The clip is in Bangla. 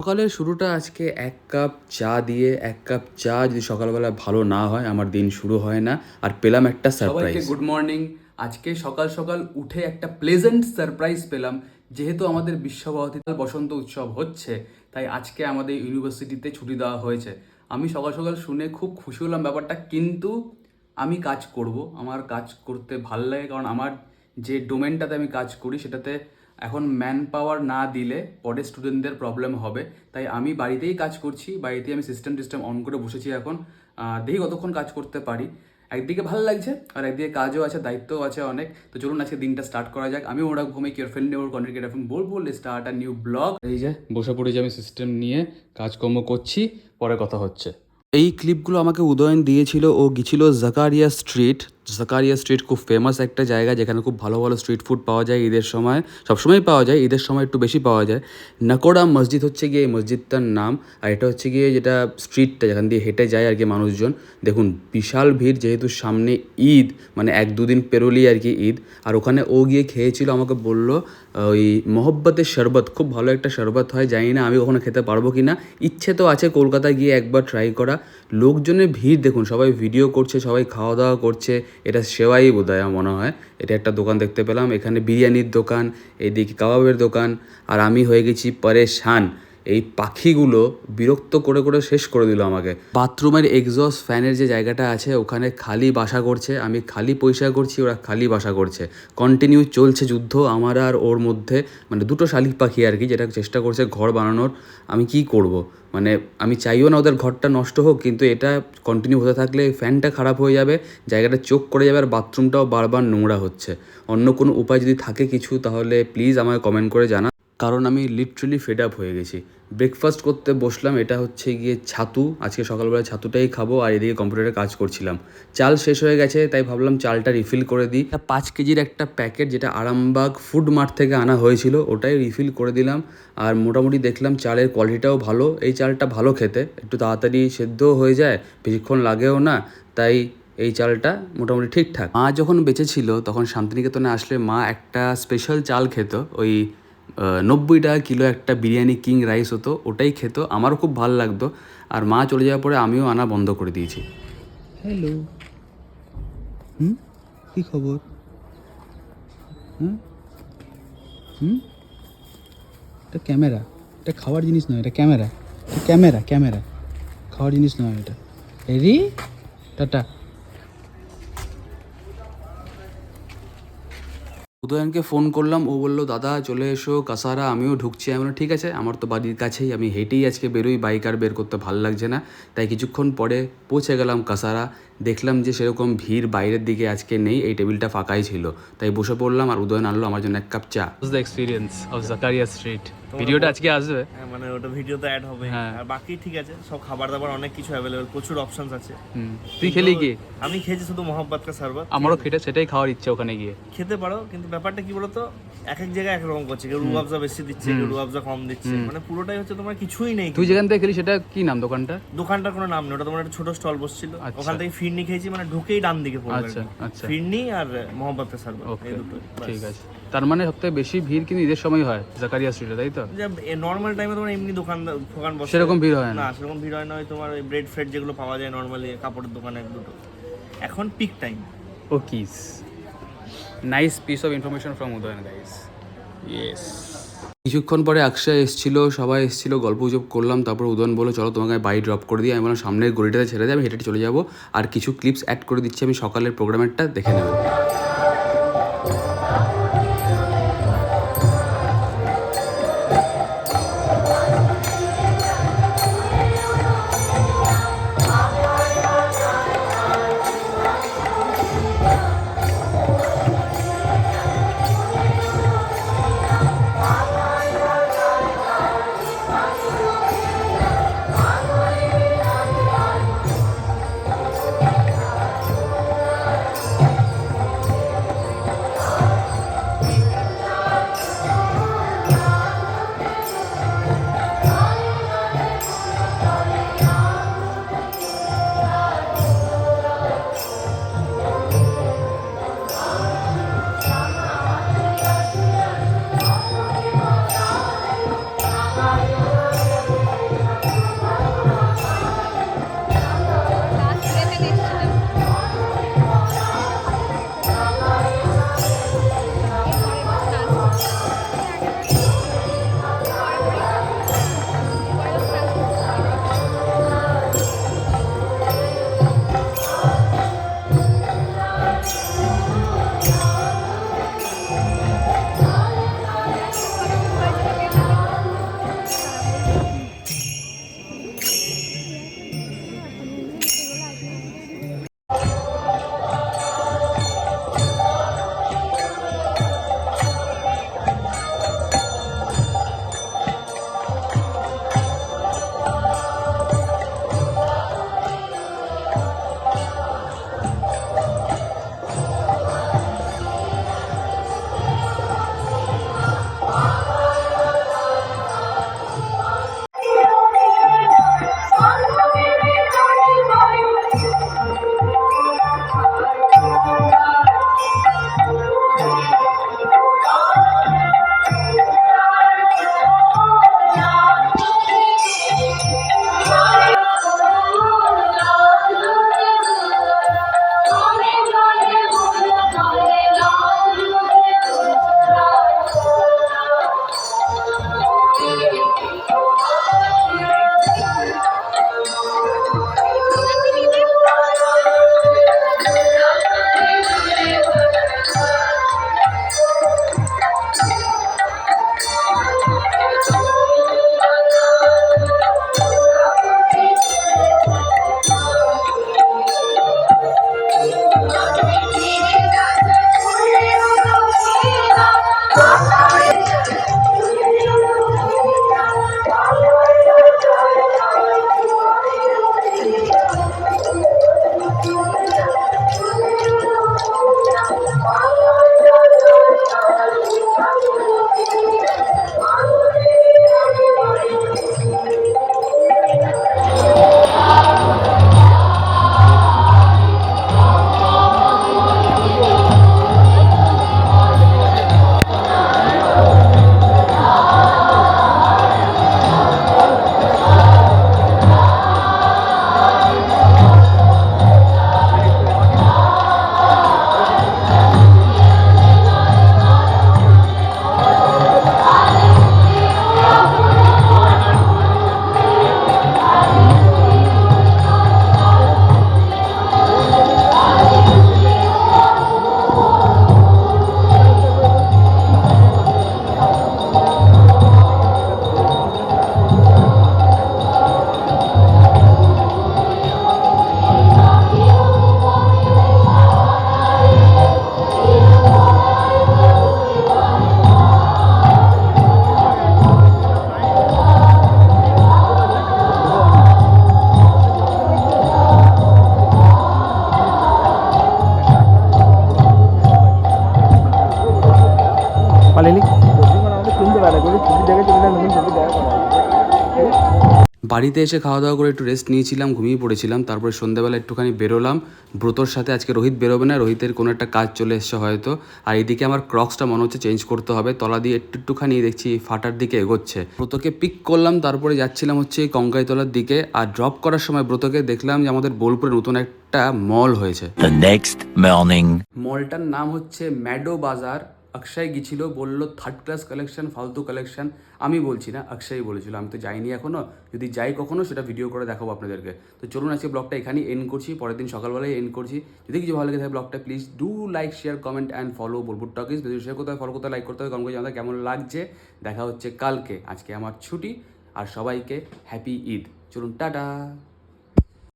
সকালের শুরুটা আজকে এক কাপ চা দিয়ে। এক কাপ চা যদি সকালবেলা ভালো না হয় আমার দিন শুরু হয় না। আর পেলাম একটা সারপ্রাইজ। সবাইকে গুড মর্নিং। আজকে সকাল সকাল উঠে একটা প্লেজেন্ট সারপ্রাইজ পেলাম। যেহেতু আমাদের বিশ্বভারতীতে বসন্ত উৎসব হচ্ছে, তাই আজকে আমাদের ইউনিভার্সিটিতে ছুটি দেওয়া হয়েছে। আমি সকাল সকাল শুনে খুব খুশি হলাম ব্যাপারটা, কিন্তু আমি কাজ করব। আমার কাজ করতে ভাল লাগে, কারণ আমার যে ডোমেনটাতে আমি কাজ করি সেটাতে এখন ম্যান পাওয়ার না দিলে পরে স্টুডেন্টদের প্রবলেম হবে। তাই আমি বাড়িতেই কাজ করছি, বাড়িতেই আমি সিস্টেম অন করে বসেছি এখন। দেখি কতক্ষণ কাজ করতে পারি। একদিকে ভালো লাগছে আর একদিকে কাজও আছে, দায়িত্বও আছে অনেক। তো চলুন আজকে দিনটা স্টার্ট করা যাক। আমি ওরা ঘুমে কেয়ার ফ্রেন্ড ওর কন্টেন্ট ক্রিয়েটর বলবো স্টার্ট আ নিউ ব্লগ। এই যে বসে পড়েছি আমি, সিস্টেম নিয়ে কাজকর্ম করছি, পরে কথা হচ্ছে। এই ক্লিপগুলো আমাকে উদয়ন দিয়েছিল। ও গেছিল জাকারিয়া স্ট্রিট। জাকারিয়া স্ট্রিট খুব ফেমাস একটা জায়গা, যেখানে খুব ভালো ভালো স্ট্রিট ফুড পাওয়া যায় ঈদের সময়। সবসময় পাওয়া যায়, ঈদের সময় একটু বেশি পাওয়া যায়। নাকোডা মসজিদ হচ্ছে গিয়ে এই মসজিদটার নাম। আর এটা হচ্ছে গিয়ে যেটা স্ট্রিটটা যেখান দিয়ে হেঁটে যায় আর কি মানুষজন। দেখুন বিশাল ভিড়, যেহেতু সামনে ঈদ, মানে 1-2 দিন পেরোলেই আর কি ঈদ। আর ওখানে ও গিয়ে খেয়েছিল, আমাকে বললো ওই মহব্বতের শরবত, খুব ভালো একটা শরবত হয়। জানি না আমি ওখানে খেতে পারবো কি না। ইচ্ছে তো আছে কলকাতায় গিয়ে একবার ট্রাই করা। লোকজনের ভিড় দেখুন, সবাই ভিডিও করছে, সবাই খাওয়া দাওয়া করছে। এটা সেওয়াই বোধহয় আমার মনে হয়। এটা একটা দোকান দেখতে পেলাম, এখানে বিরিয়ানির দোকান, এইদিকে কাবাবের দোকান। আর আমি হয়ে গেছি পরেশান। এই পাখিগুলো বিরক্ত করে করে শেষ করে দিল আমাকে। বাথরুমের এক্সস্ট ফ্যানের যে জায়গাটা আছে ওখানে খালি বাসা করছে। আমি খালি পয়সা করছি, ওরা খালি বাসা করছে। কন্টিনিউ চলছে যুদ্ধ আমার আর ওর মধ্যে। মানে দুটো শালিক পাখি আর কি, যেটা চেষ্টা করছে ঘর বানানোর। আমি কি করব? মানে আমি চাইও না ওদের ঘরটা নষ্ট হোক, কিন্তু এটা কন্টিনিউ হতে থাকলে ফ্যানটা খারাপ হয়ে যাবে, জায়গাটা চোখ করে যাবে, আর বাথরুমটাও বারবার নোংরা হচ্ছে। অন্য কোনো উপায় যদি থাকে কিছু, তাহলে প্লিজ আমাকে কমেন্ট করে জানা, কারণ আমি লিটারালি ফেড আপ হয়ে গেছি। ব্রেকফাস্ট করতে বসলাম, এটা হচ্ছে গিয়ে ছাতু। আজকে সকালবেলা ছাতুটাই খাবো। আর এদিকে কম্পিউটারে কাজ করছিলাম। চাল শেষ হয়ে গেছে, তাই ভাবলাম চালটা রিফিল করে দিই। 5 কেজির একটা প্যাকেট, যেটা আরামবাগ ফুড মার্ট থেকে আনা হয়েছিল, ওটাই রিফিল করে দিলাম। আর মোটামুটি দেখলাম চালের কোয়ালিটিটাও ভালো। এই চালটা ভালো খেতে, একটু তাড়াতাড়ি সেদ্ধও হয়ে যায়, বেশিক্ষণ লাগেও না। তাই এই চালটা মোটামুটি ঠিকঠাক। মা যখন বেঁচে ছিল তখন শান্তিনিকেতনে আসলে মা একটা স্পেশাল চাল খেত। ওই 90 টাকা কিলো একটা বিরিয়ানি কিং রাইস হতো, ওটাই খেত। আমারও খুব ভালো লাগতো। আর মা চলে যাওয়ার পরে আমিও আনা বন্ধ করে দিয়েছি। হ্যালো, কী খবর? হুম হুম এটা ক্যামেরা, এটা খাওয়ার জিনিস নয়, এটা ক্যামেরা। ক্যামেরা ক্যামেরা, খাওয়ার জিনিস নয় এটা। Ready, tata. উদয়নকে ফোন করলাম, ও বললো দাদা চলে এসো কাসারা, আমিও ঢুকছি। আমি বললাম ঠিক আছে, আমার তো বাড়ির কাছেই, আমি হেঁটেই আজকে বেরোই, বাইক আর বের করতে ভালো লাগছে না। তাই কিছুক্ষণ পরে পৌঁছে গেলাম কাসারা। দেখলাম যে সেরকম ভিড় বাইরের দিকে আজকে নেই, এই টেবিলটা ফাঁকাই ছিল। তাই বসে পড়লাম, আর উদয়ন আনলো আমার জন্য 1 কাপ চা। The experience of Zakaria street. ভিডিওটা আজকে আসবে, মানে ওটা ভিডিওতে অ্যাড হবে। আর বাকি ঠিক আছে, সব খাবার দাবার অনেক কিছু অ্যাভেলেবল, প্রচুর অপশনস আছে। তুই খেলি কি? আমি খেয়েছি শুধু মহব্বত কা শরবত। আমারও খেটে সেটাই খাওয়ার ইচ্ছে, ওখানে গিয়ে খেতে পারো, কিন্তু ব্যাপারটা কি বলতো, এক এক জায়গায় এক রকম করছে। কেউ রুয়াবজা বেশি দিচ্ছে, কেউ রুয়াবজা কম দিচ্ছে, মানে পুরোটাই হচ্ছে তোমার কিছুই নেই। তুই যেখান থেকে খেলি সেটা কি নাম দোকানটা? দোকানটার কোনো নাম নেই, ওটা তোমার একটা ছোট স্টল বসছিল। ওখান থেকে ফিরনি খেয়েছি, মানে ঢুকেই ডান দিকে পড়বে। আচ্ছা আচ্ছা, ফিরনি আর মহব্বত কা শরবত, এই দুটো। ঠিক আছে। তার মানে সবথেকে বেশি ভিড় কিন্তু ঈদের সময় হয় জাকারিয়া স্ট্রিটে, তাই তো? নর্মাল টাইমে তোমার এমনি দোকান বসে সেরকম ভিড় হয় না, সেরকম ভিড় হয় না। ওই তোমার ওই ব্রেড ফ্রেড যেগুলো পাওয়া যায় নর্মালি কাপড়ের দোকানে, দুটো। এখন পিক টাইম। ও কিস, nice piece of information from Udayan guys. Yes. কিছুক্ষণ পরে আকশা এসেছিল, সবাই এসেছিল, গল্প গুজব করলাম। তারপর উদয়ন বলে চলো তোমাকে আমি বাড়ি ড্রপ করে দিই। আমি বললাম সামনের গলিটাতে ছেড়ে দিয়ে আমি হেঁটে চলে যাবো। আর কিছু ক্লিপস অ্যাড করে দিচ্ছি আমি সকালের প্রোগ্রামেরটা, দেখে নেবে। বাড়িতে এসে খাওয়া দাওয়া করে একটু রেস্ট নিয়েছিলাম, ঘুমিয়ে পড়েছিলাম। তারপরে সন্ধ্যাবেলা একটুখানি বেরোলাম ব্রতর সাথে। আজকে রোহিত বেরোবে না, রোহিতের কোনো একটা কাজ চলে এসছে হয়তো। আর এইদিকে আমার ক্রক্সটা মনে হচ্ছে চেঞ্জ করতে হবে, তলা দিয়ে একটুখানি দেখছি ফাটার দিকে এগোচ্ছে। ব্রতকে পিক করলাম, তারপরে যাচ্ছিলাম হচ্ছে এই কঙ্কাইতলার দিকে। আর ড্রপ করার সময় ব্রতকে দেখলাম যে আমাদের বোলপুরে নতুন একটা মল হয়েছে। The next morning. মলটার নাম হচ্ছে ম্যাডো বাজার। অক্ষয় গিয়েছিল, বললো 3rd ক্লাস কালেকশন, ফালতু কালেকশন। আমি বলছি না, অক্ষয় বলেছিল। আমি তো যাইনি এখনও, যদি যাই কখনো সেটা ভিডিও করে দেখাবো আপনাদেরকে। তো চলুন আজকে ব্লগটা এখানেই এন্ড করছি, পরের দিন সকালবেলায় এন্ড করছি। যদি কিছু ভালো লেগে থাকে ব্লগটা please do like, share, comment and follow Bolpur talkies. যদি শেয়ার করতে হয়, ফলো করতে হয়, লাইক করতে হবে, কমেন্ট করে জানাতে কেমন লাগছে। দেখা হচ্ছে কালকে। আজকে আমার ছুটি, আর সবাইকে হ্যাপি ঈদ। চলুন টাটা।